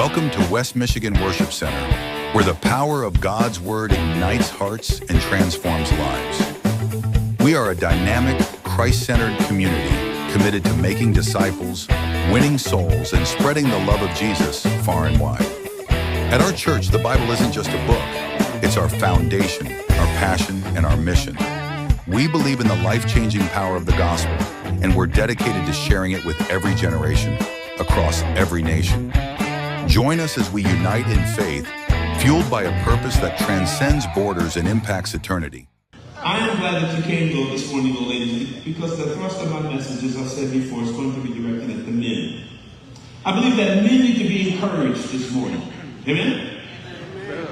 Welcome to West Michigan Worship Center, where the power of God's Word ignites hearts and transforms lives. We are a dynamic, Christ-centered community committed to making disciples, winning souls, and spreading the love of Jesus far and wide. At our church, the Bible isn't just a book. It's our foundation, our passion, and our mission. We believe in the life-changing power of the gospel, and we're dedicated to sharing it with every generation, across every nation. Join us as we unite in faith, fueled by a purpose that transcends borders and impacts eternity. I am glad that you came, though, this morning, ladies, because the thrust of my message, as I said before, is going to be directed at the men. I believe that men need to be encouraged this morning. Amen? Amen.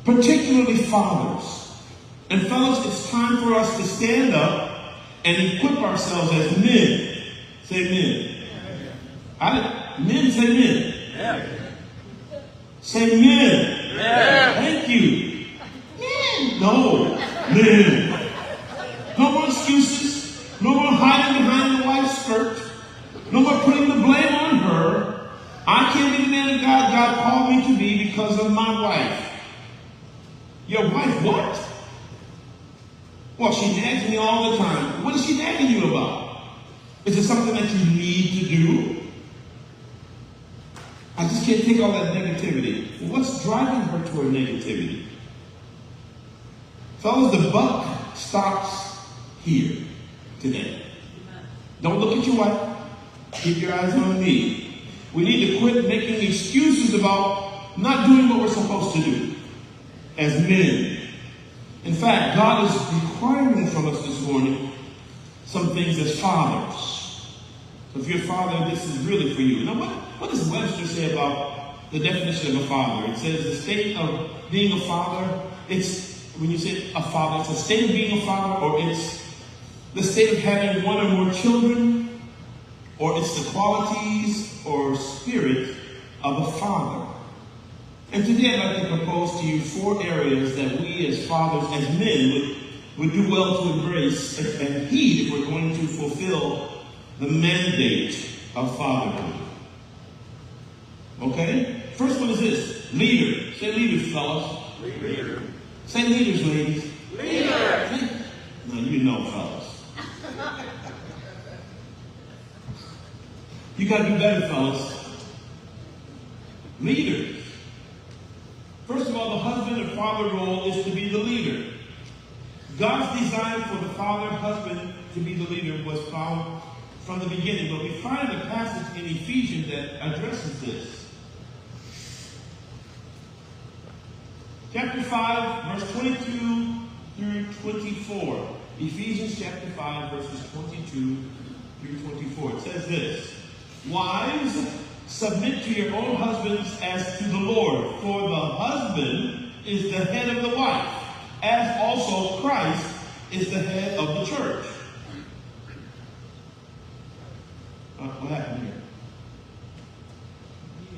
Particularly fathers. And fellas, it's time for us to stand up and equip ourselves as men. Say men. Men say men. Yeah. Say men. Yeah. Thank you. Men. No. Men. No more excuses. No more hiding behind the wife's skirt. No more putting the blame on her. I can't be the man that God called me to be because of my wife. Your wife what? Well, she nags me all the time. What is she nagging you about? Is it something that you need to do? I just can't take all that negativity. What's driving her toward negativity? Fellas, the buck stops here today. Don't look at your wife. Keep your eyes on me. We need to quit making excuses about not doing what we're supposed to do as men. In fact, God is requiring from us this morning some things as fathers. So if you're a father, this is really for you. Now, what does Webster say about the definition of a father? It says the state of being a father, when you say a father, it's a state of being a father, or it's the state of having one or more children, or it's the qualities or spirit of a father. And today I'd like to propose to you 4 areas that we as fathers, as men, would do well to embrace and heed if we're going to fulfill the mandate of fatherhood. Okay? First one is this. Leader. Say leaders, fellas. Leader. Say leaders, ladies. Leader. Now you know, fellas. You got to do better, fellas. Leaders. First of all, the husband and father role is to be the leader. God's design for the father and husband to be the leader was found from the beginning, but we find a passage in Ephesians that addresses this. Chapter 5, verse 22 through 24. Ephesians chapter 5, verses 22 through 24. It says this. Wives, submit to your own husbands as to the Lord, for the husband is the head of the wife, as also Christ is the head of the church. What happened here?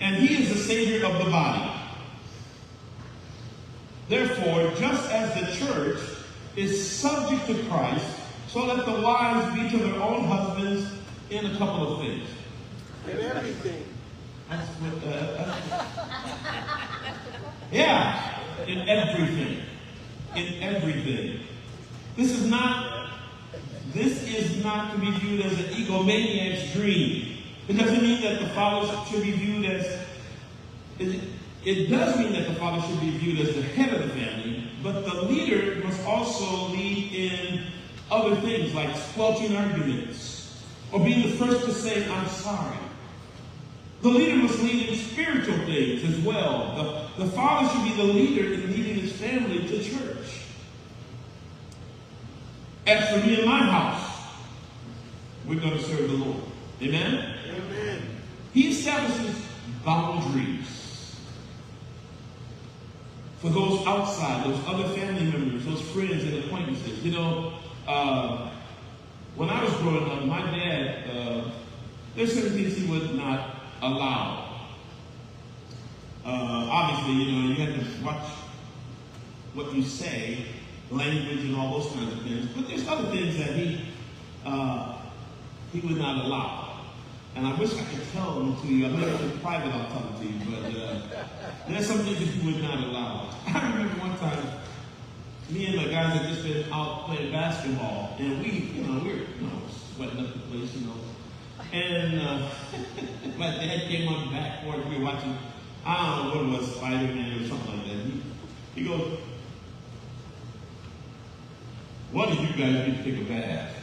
And he is the Savior of the body. Therefore, just as the church is subject to Christ, so let the wives be to their own husbands in a couple of things. In everything. That's what, yeah, in everything. In everything. This is not to be viewed as an egomaniac's dream. It doesn't mean that the father should be viewed as, it does mean that the father should be viewed as the head of the family, but the leader must also lead in other things like squelching arguments or being the first to say, I'm sorry. The leader must lead in spiritual things as well. The father should be the leader in leading his family to church. As for me and my house, we're going to serve the Lord. Amen? Amen. He establishes boundaries for those outside, those other family members, those friends and acquaintances. You know, when I was growing up, my dad, there's certain things he would not allow. Obviously, you have to watch what you say, language and all those kinds of things. But there's other things that he would not allow. And I wish I could tell them to you. I think in private I'll tell them to you, but There's some things that you would not allow. I remember one time, me and the guys had just been out playing basketball, and we were sweating up the place, And my dad came on the backboard. We were watching, I don't know what it was, Spider-Man or something like that. He goes, "One of you guys need to take a bath."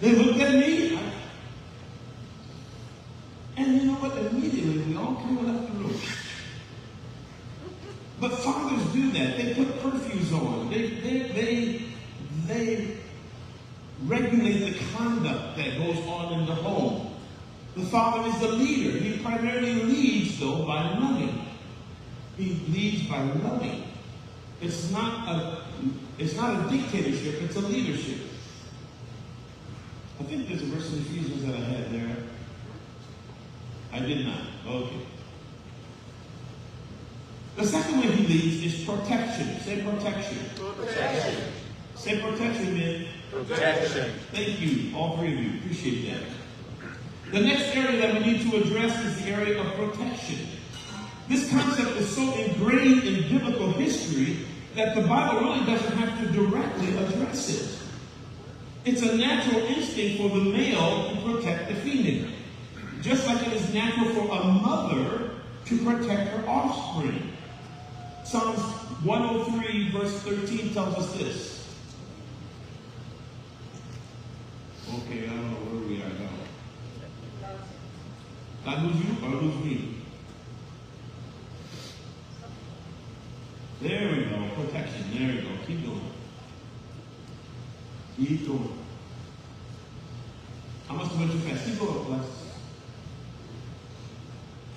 They looked at me, and you know what? Immediately we all came left the room. But fathers do that. They put curfews on. They regulate the conduct that goes on in the home. The father is the leader. He primarily leads, though, by loving. He leads by loving. It's not a dictatorship. It's a leadership. I think there's a verse in Ephesians that I had there. I did not. Okay. The second way he leads is protection. Say protection. Protection. Say protection, man. Protection. Thank you, all three of you. Appreciate that. The next area that we need to address is the area of protection. This concept is so ingrained in biblical history that the Bible really doesn't have to directly address it. It's a natural instinct for the male to protect the female, just like it is natural for a mother to protect her offspring. Psalms 103 verse 13 tells us this. Okay, I don't know where we are now. I lose you or lose me? There we go. Protection. There we go. Keep going. Keep going. I must have went too fast. Keep going, bless.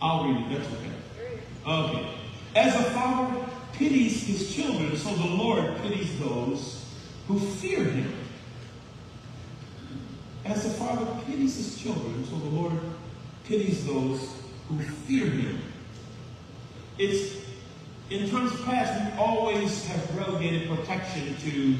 I'll read it. That's okay. Okay. As a father pities his children, so the Lord pities those who fear him. As the father pities his children, so the Lord pities those who fear him. It's in times past, we always have relegated protection to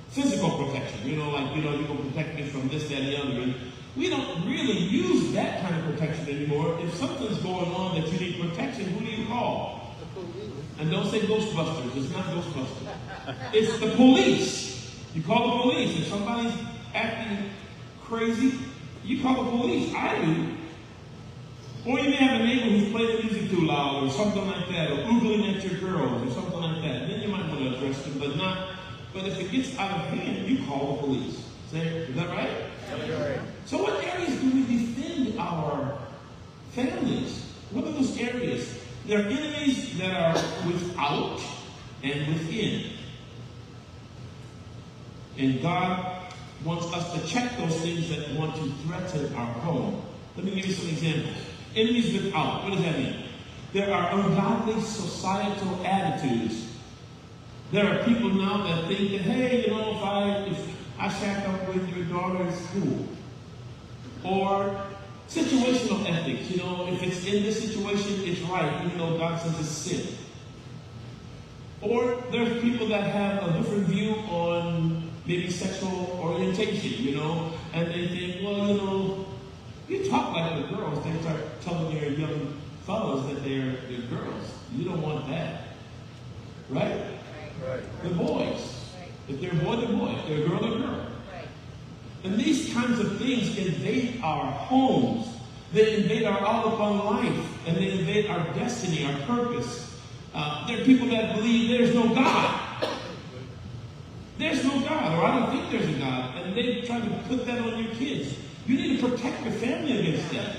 physical protection. You're going to protect me from this, that, and the other. And we don't really use that kind of protection anymore. If something's going on that you need protection, who do you call? The police. And don't say Ghostbusters. It's not Ghostbusters. It's the police. You call the police. If somebody's acting crazy, you call the police. I do. Or you may have a neighbor who's playing the music too loud or something like that, or oogling at your girls or something like that. Then you might want to address them, but if it gets out of hand, you call the police. Is that right? Right. So what areas do we defend our families? What are those areas? There are enemies that are without and within. And God wants us to check those things that want to threaten our home. Let me give you some examples. Enemies without. What does that mean? There are ungodly societal attitudes. There are people now that think that, hey, if I shack up with your daughter in school. Or situational ethics. If it's in this situation, it's right, even though God says it's sin. Or there's people that have a different view on maybe sexual orientation, and they think, well, you talk like the girls. They start telling their young fellows that they're girls. You don't want that. Right? Right. They're boys. Right. If they're a boy, they're boy. If they're a girl, they're girl. Right. And these kinds of things invade our homes. They invade our outlook on life. And they invade our destiny, our purpose. There are people that believe there's no God. There's no God, or I don't think there's a God. And they try to put that on your kids. You need to protect your family against that.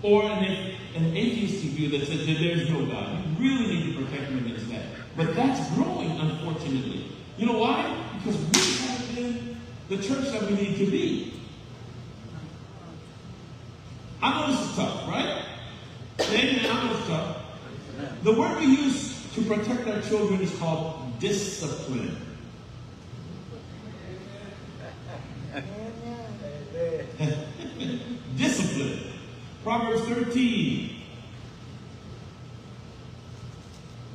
Or an atheistic view that says that there's no God. You really need to protect them against that. But that's growing, unfortunately. You know why? Because we haven't been the church that we need to be. I know this is tough, right? Amen. I know it's tough. The word we use to protect our children is called discipline. Discipline. Proverbs 13.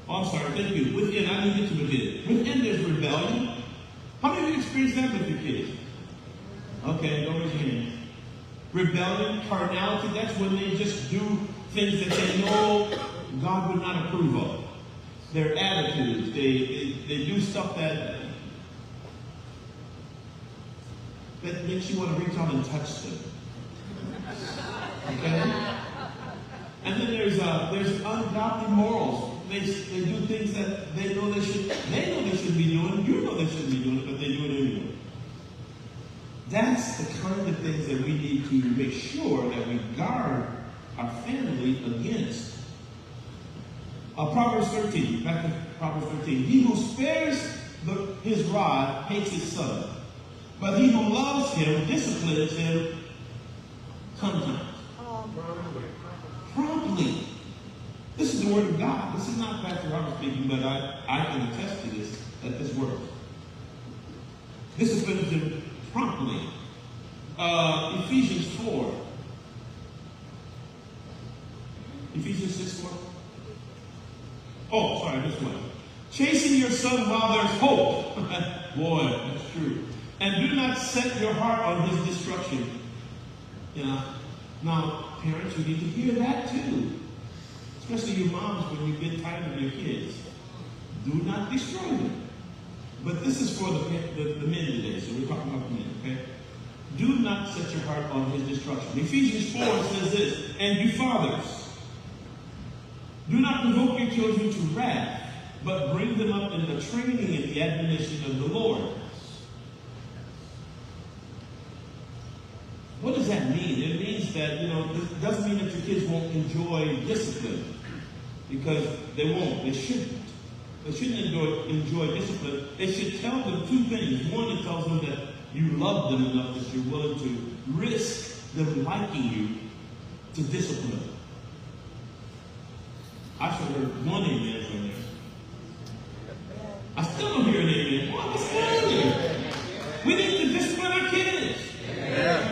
Oh, I'm sorry, thank you. Within, I didn't get to within. Within there's rebellion. How many of you experienced that with your kids? Okay, don't raise your hand. Rebellion, carnality, that's when they just do things that they know God would not approve of. Their attitudes, they do stuff that makes you want to reach out and touch them. Okay? And then there's ungodly morals. They do things that they know they shouldn't be doing. You know they shouldn't be doing it, but they do it anyway. That's the kind of things that we need to make sure that we guard our family against. Proverbs 13, back to Proverbs 13. He who spares his rod hates his son, but he who loves him disciplines him sometimes. Promptly. This is the word of God. This is not Pastor Robert speaking, but I can attest to this, that this works. Disciplines him promptly. Ephesians 4. Ephesians 6:4. Oh, sorry, this one. Chasing your son while there's hope. Boy, that's true. And do not set your heart on his destruction. Now, parents, you need to hear that too. Especially your moms when you get tired of your kids. Do not destroy them. But this is for the men today, so we're talking about the men, okay? Do not set your heart on his destruction. Ephesians 4 says this, and you fathers, do not provoke your children to wrath, but bring them up in the training and the admonition of the Lord. What does that mean? It means that, it doesn't mean that your kids won't enjoy discipline. Because they won't. They shouldn't. They shouldn't enjoy discipline. They should tell them two things. One, it tells them that you love them enough that you're willing to risk them liking you to discipline them. I should have heard one amen from there. I still don't hear an amen. What's going on? We need to discipline our kids.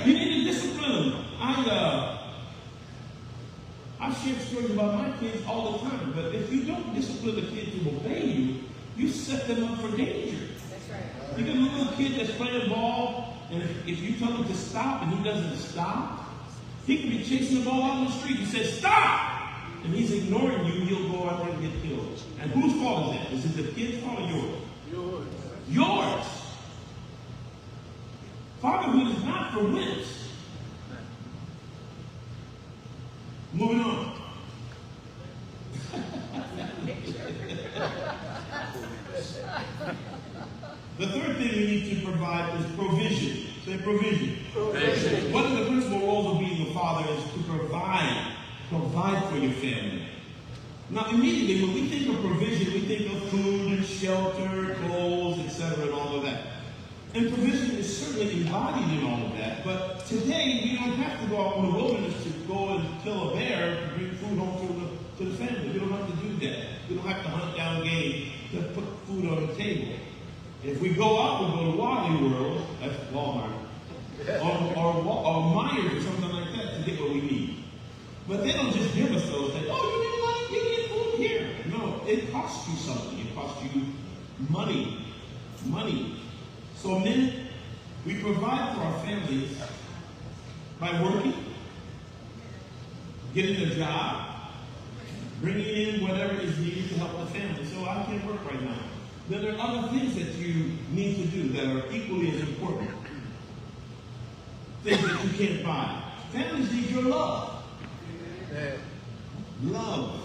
You need to discipline them. I share stories about my kids all the time, but if you don't discipline a kid to obey you, you set them up for danger. That's right. You got a little kid that's playing ball, and if you tell him to stop and he doesn't stop, he can be chasing the ball out on the street. You say, stop! And he's ignoring you, he'll go out there and get killed. And whose fault is that? Is it the kid's fault or yours? Yours! Fatherhood is not for wimps. Moving on. The third thing we need to provide is provision. Say provision. Provision. One of the principal roles of being a father is to provide for your family. Now, immediately, when we think of provision, we think of food and shelter, clothes, etc., and all of that. And provision is certainly embodied in all of that. But today, we don't have to go out in the wilderness to go and kill a bear to bring food home to the family. We don't have to do that. We don't have to hunt down game to put food on the table. If we go out, we'll go to Wally World, that's Walmart, or Myers or something like that to get what we need. But they don't just give us those things. Oh, you get food here. No, it costs you something. It costs you money. So men, we provide for our families by working, getting a job, bringing in whatever is needed to help the family. So I can't work right now. Then there are other things that you need to do that are equally as important. Things that you can't buy. Families need your love. Love.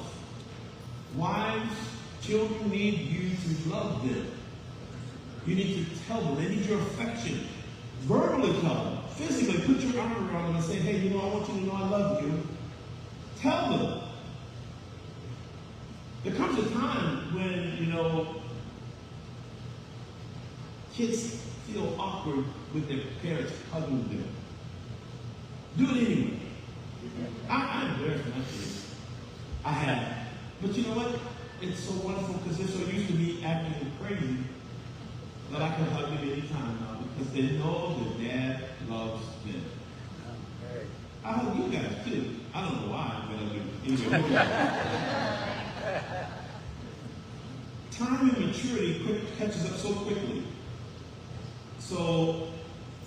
Wives, children need you to love them. You need to tell them. They need your affection. Verbally tell them. Physically, put your arm around them and say, hey, I want you to know I love you. Tell them. There comes a time when, kids feel awkward with their parents hugging them. Do it anyway. I'm embarrassed my kids. I have. But you know what? It's so wonderful because they're so used to me acting crazy that I can hug them anytime now because they know their dad loves them. I hug you guys too. I don't know why, but I do. Anyway, time and maturity catches up so quickly. So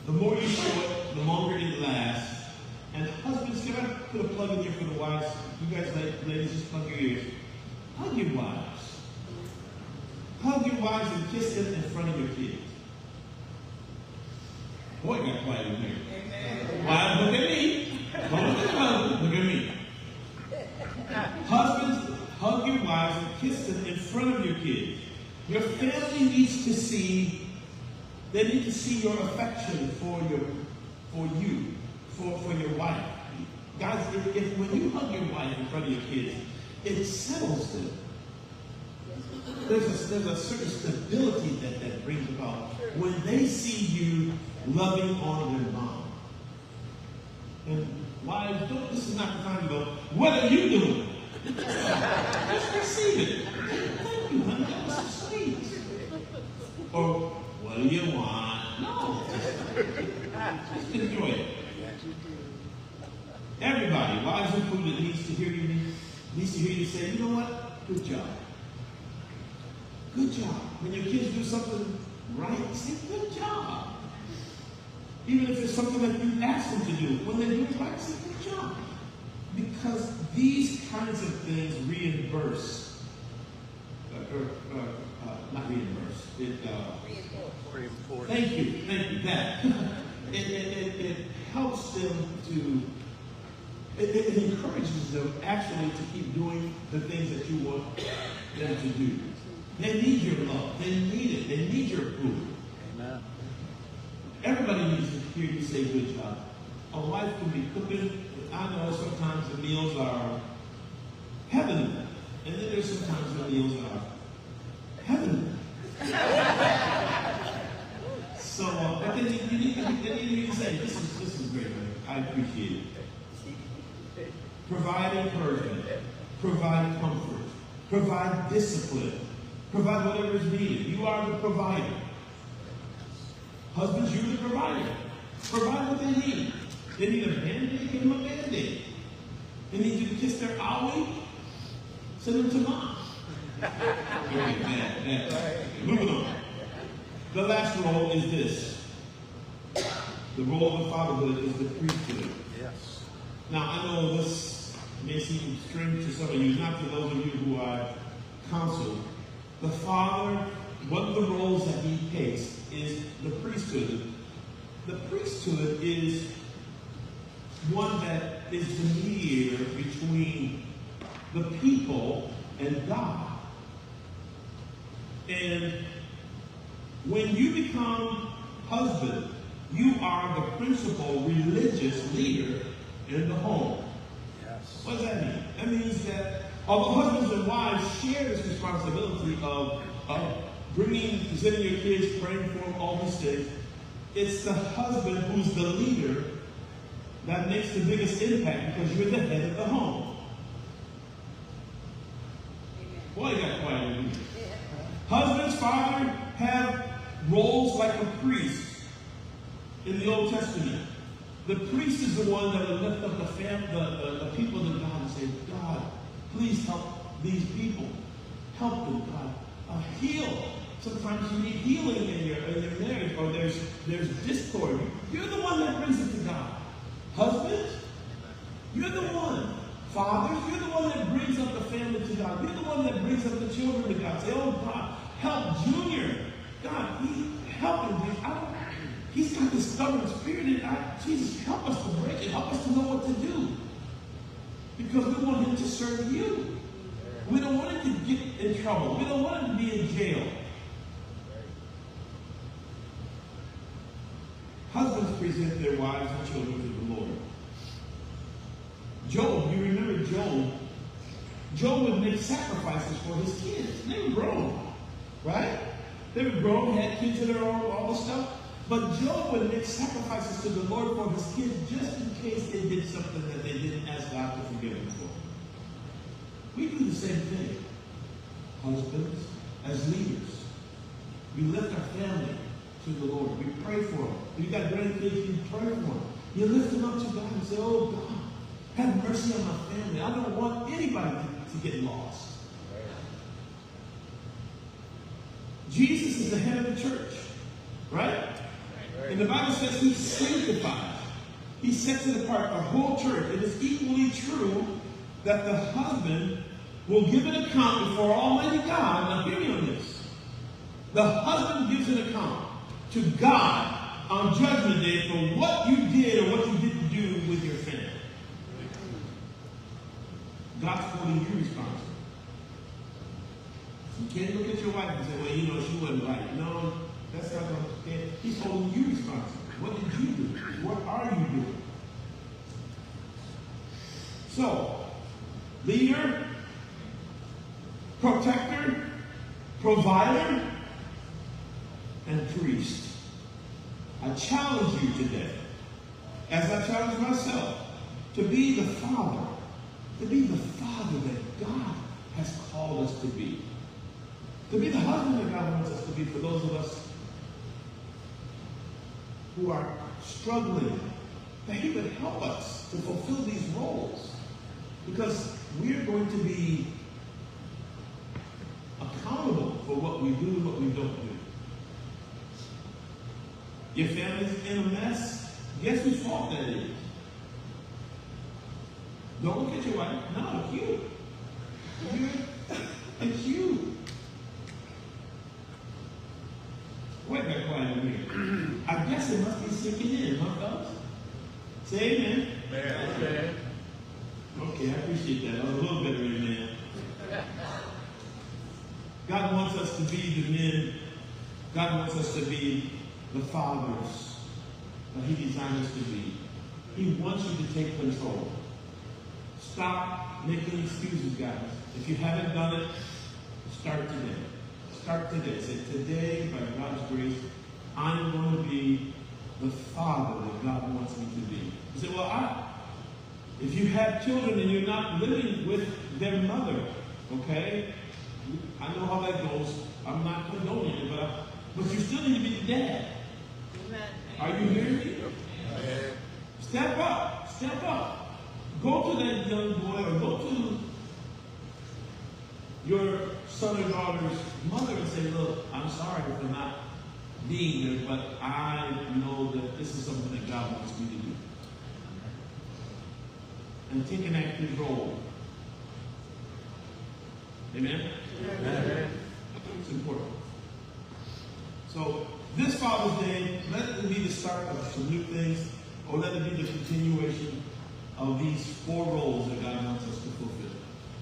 the more you show it, the longer it lasts, And husbands, can I put a plug in here for the wives? You guys, ladies, just plug your ears. Hug your wives. Hug your wives and kiss them in front of your kids. Boy, it got quiet in here. Wives, look at me. Don't look at the husband. Look at me. Husbands, hug your wives and kiss them in front of your kids. Your family needs to see, they need to see your affection for you, for your wife. Guys, if when you hug your wife in front of your kids, it settles them. There's a certain stability that brings about when they see you loving on their mom. And wives, this is not the time to go, what are you doing? Just receive it. Thank you, honey. That was so sweet. Or, what do you want? No. Just enjoy it. Everybody, wives included, needs to hear you say, you know what? Good job. Good job. When your kids do something right, say, good job. Even if it's something that you ask them to do, when they do it right, say, good job. Because these kinds of things reimburse. Not reimburse. Thank you. That. it helps them to, it encourages them actually to keep doing the things that you want them to do. They need your love. They need it. They need your approval. Amen. Everybody needs to hear you say good job. A wife can be cooking. I know sometimes the meals are heavenly. And then there's sometimes the meals are heavenly. So, but then you need to say, this is great, man. I appreciate it. Provide encouragement. Provide comfort. Provide discipline. Provide whatever is needed. You are the provider. Husbands, you're the provider. Provide what they need. They need a Band-Aid, give them a Band-Aid. They need you to kiss their owie, send them to mom. Moving on. The last role is this. The role of fatherhood is the priesthood. Yes. Now, I know this may seem strange to some of you, not to those of you who I counsel. The father, one of the roles that he takes is the priesthood. The priesthood is one that is the mediator between the people and God. And when you become husband, you are the principal religious leader in the home. Yes. What does that mean? That means that although husbands and wives share this responsibility of presenting your kids, praying for them, all these things, it's the husband who's the leader that makes the biggest impact because you're the head of the home. Boy, you got quiet in here. Husbands, father, have roles like a priest in the Old Testament. The priest is the one that would lift up the people to God and say, God, please help these people. Help them, God. Heal. Sometimes you need healing in your marriage, or there's discord. You're the one that brings it to God. Husbands, you're the one. Fathers, you're the one that brings up the family to God. You're the one that brings up the children to God. Say, oh God, help Junior. God, help him. He's got this stubborn spirit. Jesus, help us to break it. Help us to know what to do. Because we want him to serve you. We don't want him to get in trouble. We don't want him to be in jail. Husbands present their wives and children to the Lord. Job, you remember Job? Job would make sacrifices for his kids. They were grown, right? They were grown, had kids of their own, all this stuff. But Job would make sacrifices to the Lord for his kids just in case they did something that they didn't ask God to forgive them for. We do the same thing. Husbands, as leaders, we lift our family to the Lord. We pray for them. If you got grandkids, you pray for them. You lift them up to God and say, oh God, have mercy on my family. I don't want anybody to get lost. Jesus is the head of the church, right? And the Bible says he sanctifies. He sets it apart, the whole church. It is equally true that the husband will give an account before Almighty God. Now hear me on this. The husband gives an account to God on Judgment Day for what you did or what you didn't do with your family. God's holding you responsible. You can't look at your wife and say, well, you know, she wasn't right. No, that's not what I'm saying. He's holding you responsible. What did you do? What are you doing? So, leader, protector, provider, and priest. I challenge you today, as I challenge myself, to be the father that God has called us to be. To be the husband that God wants us to be for those of us who are struggling, that He would help us to fulfill these roles. Because we're going to be accountable for what we do and what we don't do. Your family's in a mess. Guess whose fault that is? Don't look at your wife. No, it's you. It's you. Wait back quiet in here. I guess it must be sinking in, huh, fellas? Say amen. Amen. Okay, I appreciate that. I was a little better amen. God wants us to be the men. God wants us to be the fathers that He designed us to be. He wants you to take control. Stop making excuses, guys. If you haven't done it, start today. Start today. Say, today, by God's grace, I'm going to be the father that God wants me to be. You say, well, if you have children and you're not living with their mother, okay? I know how that goes. I'm not condoning it, but you still need to be the dad. Amen. Are you hearing me? Step up. Step up. Go to that young boy or go to your son or daughter's mother and say, look, I'm sorry for not being there, but I know that this is something that God wants me to do. And take an active role. Amen? Amen. It's important. So, this Father's Day, let it be the start of some new things, or let it be the continuation of these 4 roles that God wants us to fulfill.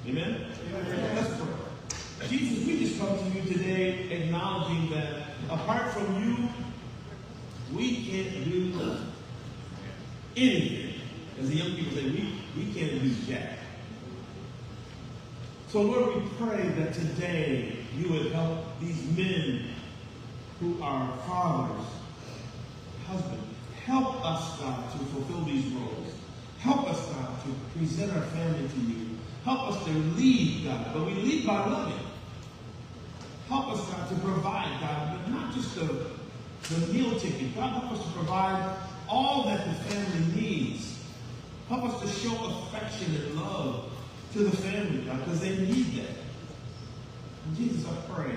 Amen? Amen. Let's pray. Jesus, we just come to you today acknowledging that apart from you, we can't do anything. As the young people say, we can't do jack. So Lord, we pray that today you would help these men who are fathers, husbands. Help us, God, to fulfill these roles. Help us, God, to present our family to you. Help us to lead, God, but we lead by loving. Help us, God, to provide, God, but not just the meal ticket. God, help us to provide all that the family needs. Help us to show affection and love to the family, God, because they need that. And Jesus, I pray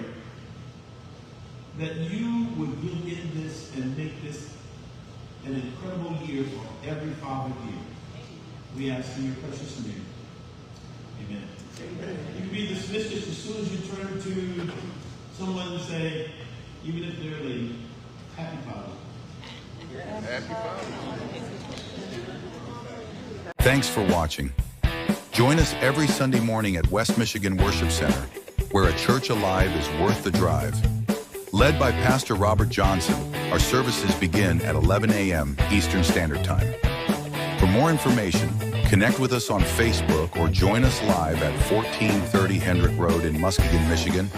that you would get in this and make this an incredible year for every father here. We ask in your precious name. Amen. Amen. You can be dismissed just as soon as you turn to someone and say, even if they're late, happy Father's Day. Happy Father's Day. Thanks for watching. Join us every Sunday morning at West Michigan Worship Center, where a church alive is worth the drive. Led by Pastor Robert Johnson, our services begin at 11 a.m. Eastern Standard Time. For more information, connect with us on Facebook or join us live at 1430 Hendrick Road in Muskegon, Michigan,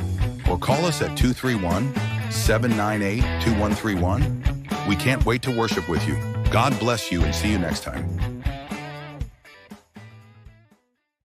or call us at 231-798-2131. We can't wait to worship with you. God bless you and see you next time.